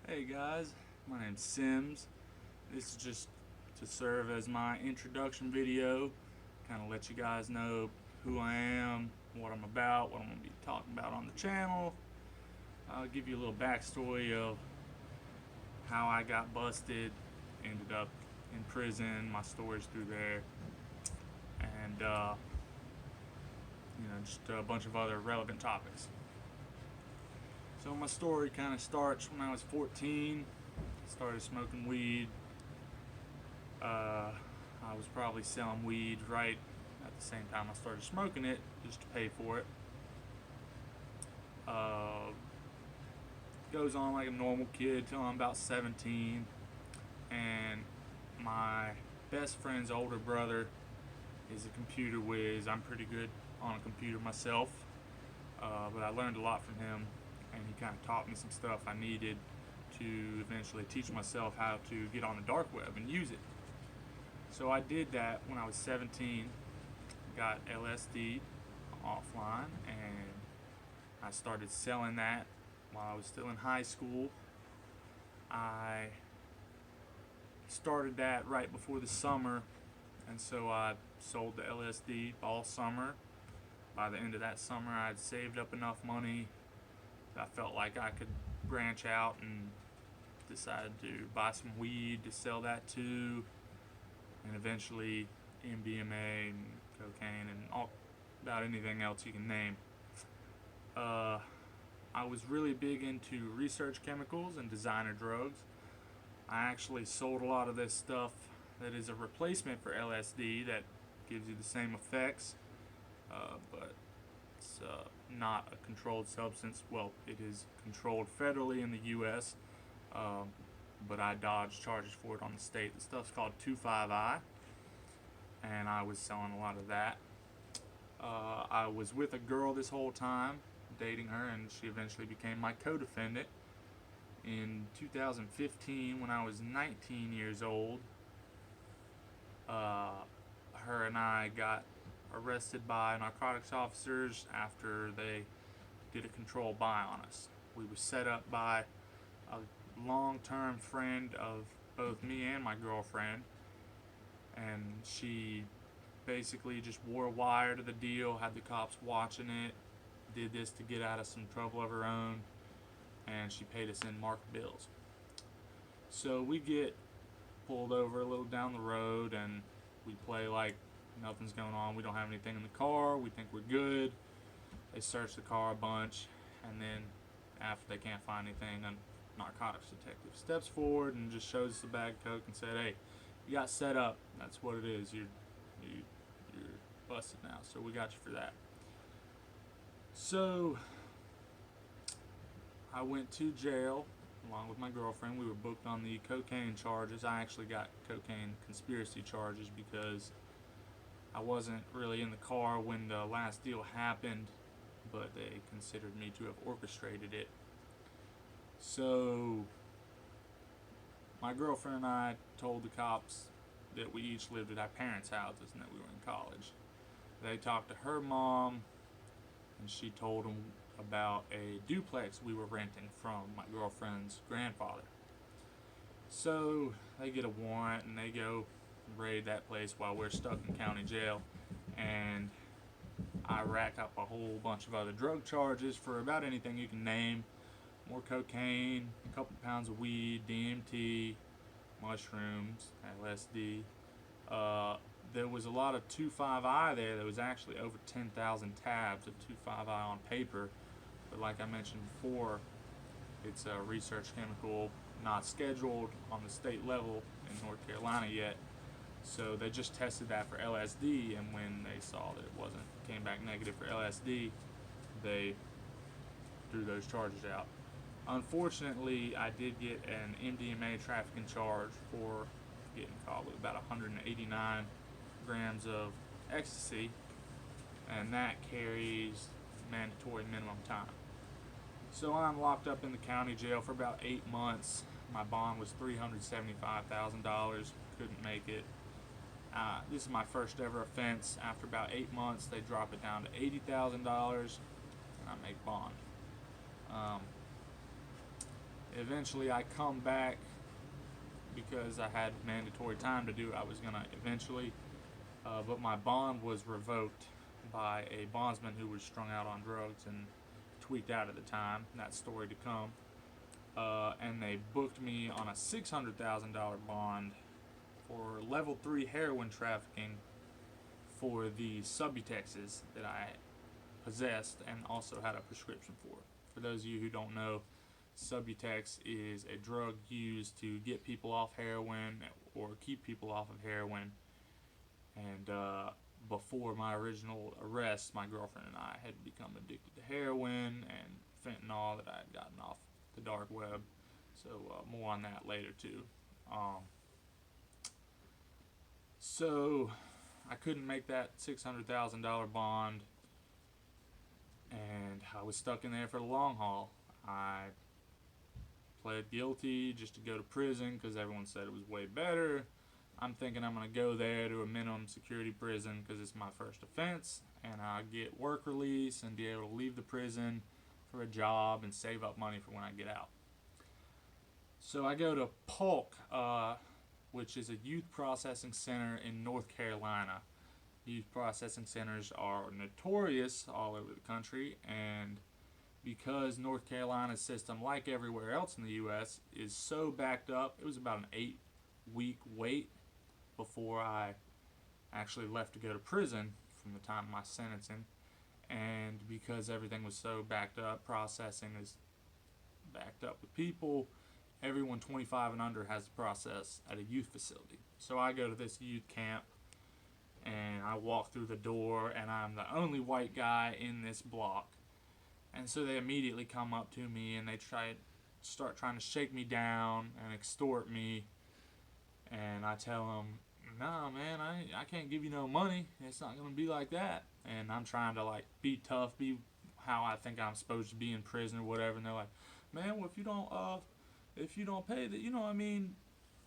Hey guys, my name's Sims. This is just to serve as my introduction video, kind of let you guys know who I am, what I'm about, what I'm going to be talking about on the channel. I'll give you a little backstory of how I got busted, ended up in prison, my stories through there, and just a bunch of other relevant topics. So my story kind of starts when I was 14. Started smoking weed. I was probably selling weed right at the same time I started smoking it, just to pay for it. Uh, Goes on like a normal kid till I'm about 17, and my best friend's older brother is a computer whiz. I'm pretty good on a computer myself, but I learned a lot from him, and he kind of taught me some stuff I needed to eventually teach myself how to get on the dark web and use it. So I did that when I was 17, got LSD offline, and I started selling that while I was still in high school. I started that right before the summer, and so I sold the LSD all summer. By the end of that summer, I'd saved up enough money that I felt like I could branch out, and decided to buy some weed to sell that too, and eventually MDMA and cocaine and all about anything else you can name. Uh, I was really big into research chemicals and designer drugs. I actually sold a lot of this stuff that is a replacement for LSD that gives you the same effects, but it's not a controlled substance. Well, it is controlled federally in the U.S., um, but I dodged charges for it on the state. The stuff's called 2,5-I, and I was selling a lot of that. I was with a girl this whole time, dating her, and she eventually became my co-defendant. In 2015, when I was 19 years old, uh, her and I got arrested by narcotics officers after they did a controlled buy on us. We were set up by a long-term friend of both me and my girlfriend, and she basically just wore a wire to the deal, had the cops watching it, did this to get out of some trouble of her own, and she paid us in marked bills. So we get pulled over a little down the road, and we play like nothing's going on. We don't have anything in the car. We think we're good. They search the car a bunch, and then after they can't find anything, a narcotics detective steps forward and just shows us the bag of coke and said, "Hey, you got set up. That's what it is. You you're busted now. So we got you for that." So I went to jail along with my girlfriend. We were booked on the cocaine charges. I actually got cocaine conspiracy charges because I wasn't really in the car when the last deal happened, but they considered me to have orchestrated it. So my girlfriend and I told the cops that we each lived at our parents' houses and that we were in college. They talked to her mom, and she told them about a duplex we were renting from my girlfriend's grandfather. So they get a warrant and they go raid that place while we're stuck in county jail. And I rack up a whole bunch of other drug charges for about anything you can name. More cocaine, a couple pounds of weed, DMT, mushrooms, LSD. There was a lot of 2,5-I there. There was actually over 10,000 tabs of 2,5-I on paper. But like I mentioned before, it's a research chemical, not scheduled on the state level in North Carolina yet. So they just tested that for LSD, and when they saw that it wasn't, came back negative for LSD, they threw those charges out. Unfortunately, I did get an MDMA trafficking charge for getting caught with about 189 grams of ecstasy, and that carries mandatory minimum time. So I'm locked up in the county jail for about 8 months. My bond was $375,000. Couldn't make it. This is my first ever offense. After about 8 months, they drop it down to $80,000, and I make bond. Um, Eventually, I come back because I had mandatory time to do it. I was gonna eventually, but my bond was revoked by a bondsman who was strung out on drugs and tweaked out at the time. That story to come. And they booked me on a $600,000 bond for level 3 heroin trafficking for the Subutexes that I possessed and also had a prescription for. For those of you who don't know, Subutex is a drug used to get people off heroin or keep people off of heroin. And before my original arrest, my girlfriend and I had become addicted to heroin and fentanyl that I had gotten off the dark web. So more on that later too. So I couldn't make that $600,000 bond, and I was stuck in there for the long haul. I pled guilty just to go to prison because everyone said it was way better. I'm thinking I'm going to go there to a minimum security prison because it's my first offense, and I'll get work release and be able to leave the prison for a job and save up money for when I get out. So I go to Polk, which is a youth processing center in North Carolina. Youth processing centers are notorious all over the country, and because North Carolina's system, like everywhere else in the U.S., is so backed up, it was about an 8-week wait before I actually left to go to prison from the time of my sentencing. And because everything was so backed up, processing is backed up with people, everyone 25 and under has to process at a youth facility. So I go to this youth camp, and I walk through the door, and I'm the only white guy in this block. And so they immediately come up to me and they start trying to shake me down and extort me. And I tell them, "Nah, man, I can't give you no money. It's not gonna be like that." And I'm trying to like be tough, be how I think I'm supposed to be in prison or whatever. And they're like, "Man, well, if you don't pay that, I mean,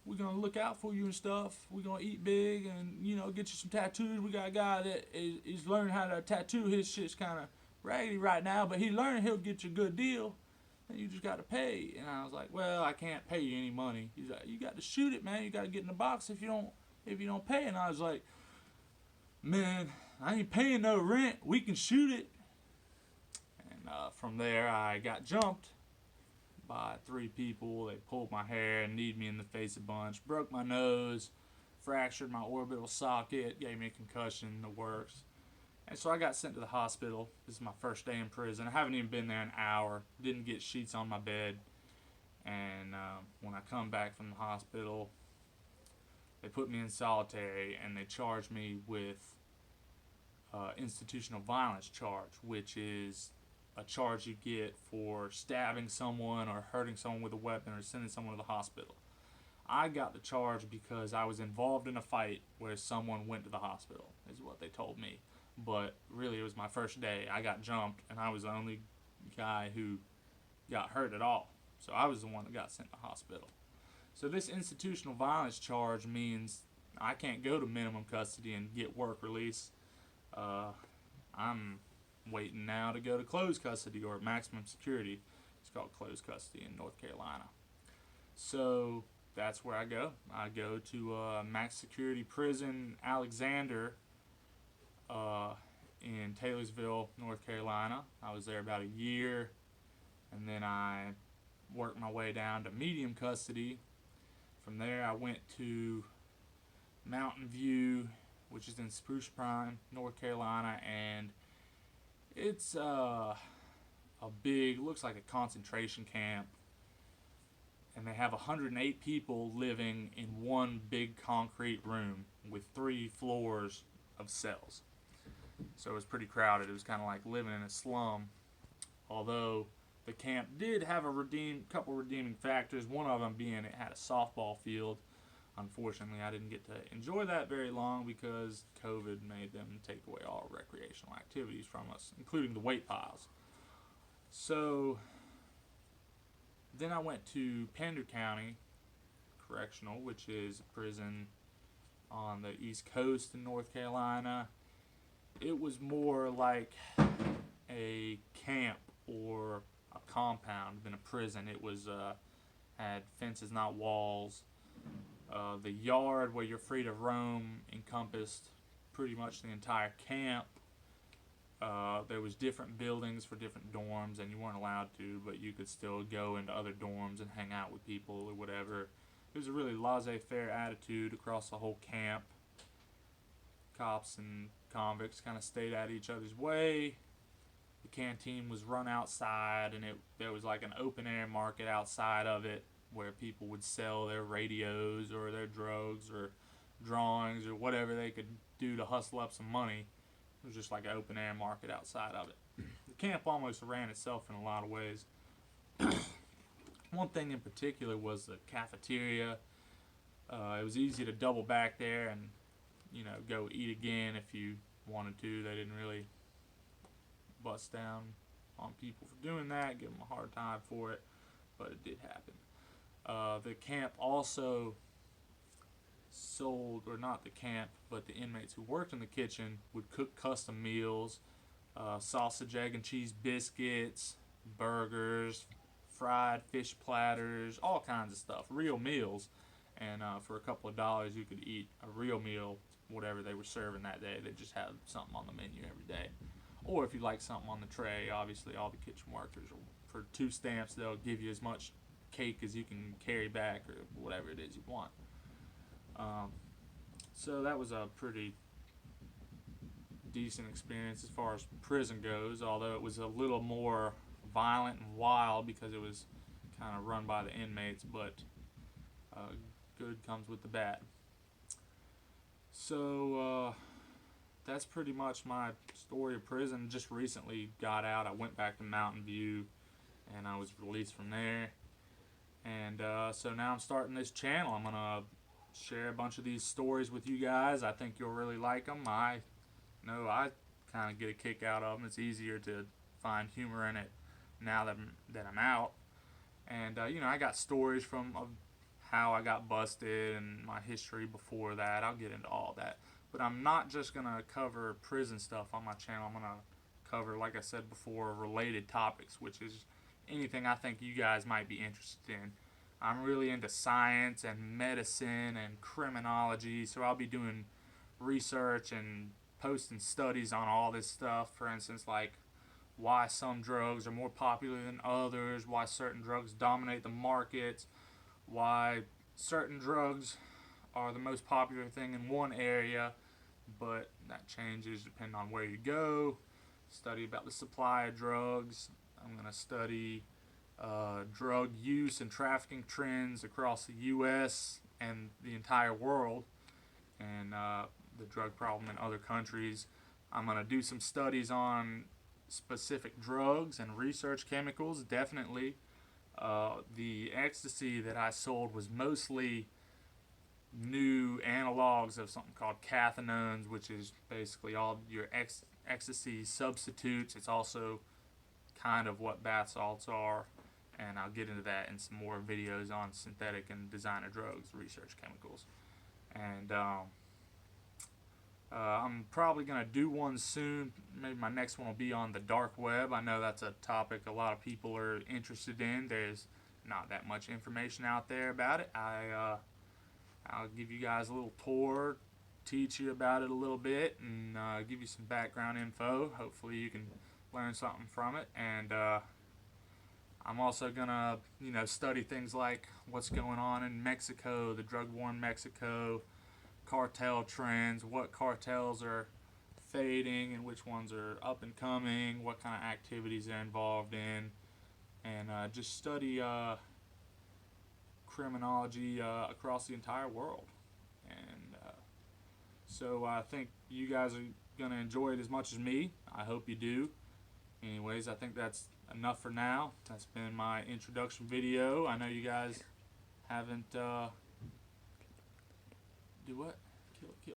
we're gonna look out for you and stuff. We're gonna eat big and get you some tattoos. We got a guy that is learning how to tattoo. His shit's kind of raggedy right now, but he'll get you a good deal, and you just got to pay." And I was like, "Well, I can't pay you any money." He's like, "You got to shoot it, man. You got to get in the box if you don't pay." And I was like, "Man, I ain't paying no rent. We can shoot it." And from there, I got jumped by 3 people. They pulled my hair and kneed me in the face a bunch, broke my nose, fractured my orbital socket, gave me a concussion, the works. And so I got sent to the hospital. This is my first day in prison. I haven't even been there an hour. Didn't get sheets on my bed. And when I come back from the hospital, they put me in solitary and they charged me with institutional violence charge, which is a charge you get for stabbing someone or hurting someone with a weapon or sending someone to the hospital. I got the charge because I was involved in a fight where someone went to the hospital, is what they told me. But really, it was my first day. I got jumped, and I was the only guy who got hurt at all. So I was the one that got sent to hospital. So this institutional violence charge means I can't go to minimum custody and get work release. I'm waiting now to go to closed custody or maximum security. It's called closed custody in North Carolina. So that's where I go. I go to max security prison Alexander in Taylorsville, North Carolina. I was there about a year, and then I worked my way down to medium custody. From there, I went to Mountain View, which is in Spruce Prime, North Carolina, and it's a big, looks like a concentration camp, and they have 108 people living in one big concrete room with 3 floors of cells. So it was pretty crowded. It was kind of like living in a slum. Although the camp did have a couple redeeming factors. One of them being it had a softball field. Unfortunately, I didn't get to enjoy that very long because COVID made them take away all recreational activities from us, including the weight piles. So then I went to Pender County Correctional, which is a prison on the East Coast in North Carolina. It was more like a camp or a compound than a prison. It was had fences, not walls. The yard where you're free to roam encompassed pretty much the entire camp. There was different buildings for different dorms, and you weren't allowed to, but you could still go into other dorms and hang out with people or whatever. It was a really laissez-faire attitude across the whole camp. Cops and convicts kind of stayed out of each other's way. The canteen was run outside, and there was like an open-air market outside of it where people would sell their radios or their drugs or drawings or whatever they could do to hustle up some money. It was just like an open air market outside of it. The camp almost ran itself in a lot of ways. One thing in particular was the cafeteria. It was easy to double back there and, go eat again if you wanted to. They didn't really bust down on people for doing that, give them a hard time for it, but it did happen. The camp also sold, or not the camp, but the inmates who worked in the kitchen would cook custom meals, sausage, egg, and cheese biscuits, burgers, fried fish platters, all kinds of stuff, real meals. And for a couple of dollars, you could eat a real meal, whatever they were serving that day. They just had something on the menu every day. Or if you like something on the tray, obviously all the kitchen workers, for 2 stamps, they'll give you as much cake as you can carry back or whatever it is you want. So that was a pretty decent experience as far as prison goes, although it was a little more violent and wild because it was kind of run by the inmates, but good comes with the bad. So that's pretty much my story of prison. Just recently got out. I went back to Mountain View and I was released from there. And so now I'm starting this channel. I'm going to share a bunch of these stories with you guys. I think you'll really like them. I know I kind of get a kick out of them. It's easier to find humor in it now that I'm out. And, I got stories from how I got busted and my history before that. I'll get into all that. But I'm not just going to cover prison stuff on my channel. I'm going to cover, like I said before, related topics, which is anything I think you guys might be interested in. I'm really into science and medicine and criminology, so I'll be doing research and posting studies on all this stuff. For instance, like why some drugs are more popular than others, why certain drugs dominate the markets, why certain drugs are the most popular thing in one area, but that changes depending on where you go. Study about the supply of drugs. I'm going to study drug use and trafficking trends across the U.S. and the entire world, and the drug problem in other countries. I'm going to do some studies on specific drugs and research chemicals, definitely. The ecstasy that I sold was mostly new analogs of something called cathinones, which is basically all your ecstasy substitutes. It's also kind of what bath salts are, and I'll get into that in some more videos on synthetic and designer drugs, research chemicals. And I'm probably going to do one soon. Maybe my next one will be on the dark web. I know that's a topic a lot of people are interested in. There's not that much information out there about it. I'll give you guys a little tour, teach you about it a little bit, and give you some background info. Hopefully you can learn something from it. And I'm also going to, study things like what's going on in Mexico, the drug war in Mexico, cartel trends, what cartels are fading and which ones are up and coming, what kind of activities they're involved in, and just study criminology across the entire world. And so I think you guys are going to enjoy it as much as me. I hope you do. Anyways, I think that's enough for now. That's been my introduction video. I know you guys haven't do what? Kill.